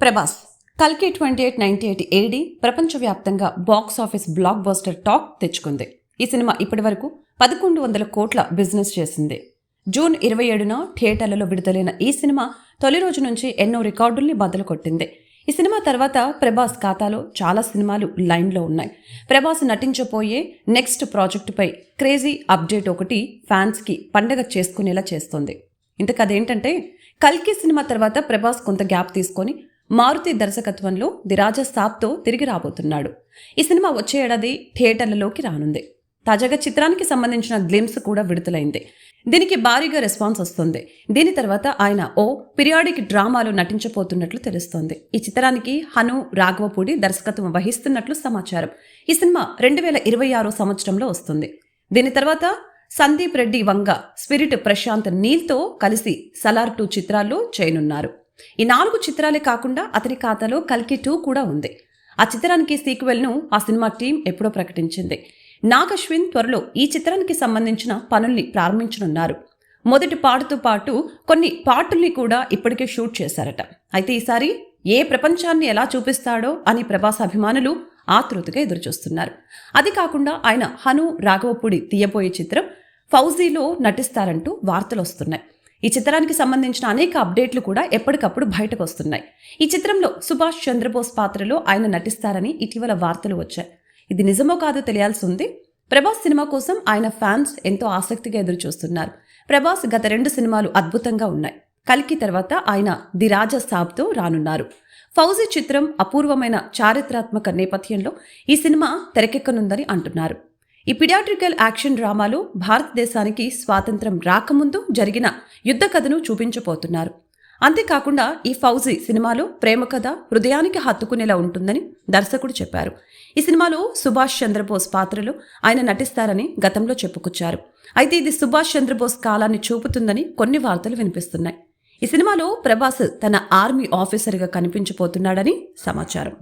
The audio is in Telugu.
ప్రభాస్ కల్కి 2898 ఏడి ప్రపంచవ్యాప్తంగా box office block buster talk తెచ్చుకుంది. ఈ సినిమా ఇప్పటివరకు 1100 కోట్ల బిజినెస్ చేసింది. జూన్ 27న థియేటర్లలో విడుదలైన ఈ సినిమా తొలి రోజు నుంచి ఎన్నో రికార్డుల్ని బద్దలు కొట్టింది. ఈ సినిమా తర్వాత ప్రభాస్ ఖాతాలో చాలా సినిమాలు లైన్లో ఉన్నాయి. ప్రభాస్ నటించబోయే నెక్స్ట్ ప్రాజెక్టుపై క్రేజీ అప్డేట్ ఒకటి ఫ్యాన్స్కి పండగ చేసుకునేలా చేస్తోంది. ఇంతకదేంటంటే కల్కి సినిమా తర్వాత ప్రభాస్ కొంత గ్యాప్ తీసుకొని మారుతి దర్శకత్వంలో ది రాజా సాబ్తో తిరిగి రాబోతున్నాడు. ఈ సినిమా వచ్చే ఏడాది థియేటర్లలోకి రానుంది. తాజాగా చిత్రానికి సంబంధించిన గ్లిమ్స్ కూడా విడుదలైంది. దీనికి భారీగా రెస్పాన్స్ వస్తుంది. దీని తర్వాత ఆయన ఓ పిరియాడిక్ డ్రామాలో నటించబోతున్నట్లు తెలుస్తోంది. ఈ చిత్రానికి హను రాఘవపూడి దర్శకత్వం వహిస్తున్నట్లు సమాచారం. ఈ సినిమా 2026 సంవత్సరంలో వస్తుంది. దీని తర్వాత సందీప్ రెడ్డి వంగ, స్పిరిట్ ప్రశాంత్ నీల్తో కలిసి సలార్ 2 చిత్రాల్లో చేయనున్నారు. ఈ 4 చిత్రాలే కాకుండా అతని ఖాతాలో కల్కి 2 కూడా ఉంది. ఆ చిత్రానికి సీక్వెల్ను ఆ సినిమా టీం ఎప్పుడో ప్రకటించింది. నాగ్ అశ్విన్ త్వరలో ఈ చిత్రానికి సంబంధించిన పనుల్ని ప్రారంభించనున్నారు. మొదటి పాటతో పాటు కొన్ని పాటల్ని కూడా ఇప్పటికే షూట్ చేశారట. అయితే ఈసారి ఏ ప్రపంచాన్ని ఎలా చూపిస్తాడో అని ప్రభాస్ అభిమానులు ఆతృతగా ఎదురుచూస్తున్నారు. అది కాకుండా ఆయన హను రాఘవపూడి తీయబోయే చిత్రం ఫౌజీలో నటిస్తారంటూ వార్తలు వస్తున్నాయి. ఈ చిత్రానికి సంబంధించిన అనేక అప్డేట్లు కూడా ఎప్పటికప్పుడు బయటకు వస్తున్నాయి. ఈ చిత్రంలో సుభాష్ చంద్రబోస్ పాత్రలో ఆయన నటిస్తారని ఇటీవల వార్తలు వచ్చాయి. ఇది నిజమో కాదో తెలియాల్సి ఉంది. ప్రభాస్ సినిమా కోసం ఆయన ఫ్యాన్స్ ఎంతో ఆసక్తిగా ఎదురు చూస్తున్నారు. ప్రభాస్ గత 2 సినిమాలు అద్భుతంగా ఉన్నాయి. కల్కి తర్వాత ఆయన ది రాజా సాబ్తో రానున్నారు. ఫౌజీ చిత్రం అపూర్వమైన చారిత్రాత్మక నేపథ్యంలో ఈ సినిమా తెరకెక్కనుందని అంటున్నారు. ఈ పిడియాట్రికల్ యాక్షన్ డ్రామాలో భారతదేశానికి స్వాతంత్రం రాకముందు జరిగిన యుద్ధ కథను చూపించబోతున్నారు. అంతేకాకుండా ఈ ఫౌజీ సినిమాలో ప్రేమ కథ హృదయానికి హత్తుకునేలా ఉంటుందని దర్శకుడు చెప్పారు. ఈ సినిమాలో సుభాష్ చంద్రబోస్ పాత్రలో ఆయన నటిస్తారని గతంలో చెప్పుకొచ్చారు. అయితే ఇది సుభాష్ చంద్రబోస్ కాలాన్ని చూపుతుందని కొన్ని వార్తలు వినిపిస్తున్నాయి. ఈ సినిమాలో ప్రభాస్ తన ఆర్మీ ఆఫీసర్గా కనిపించబోతున్నాడని సమాచారం.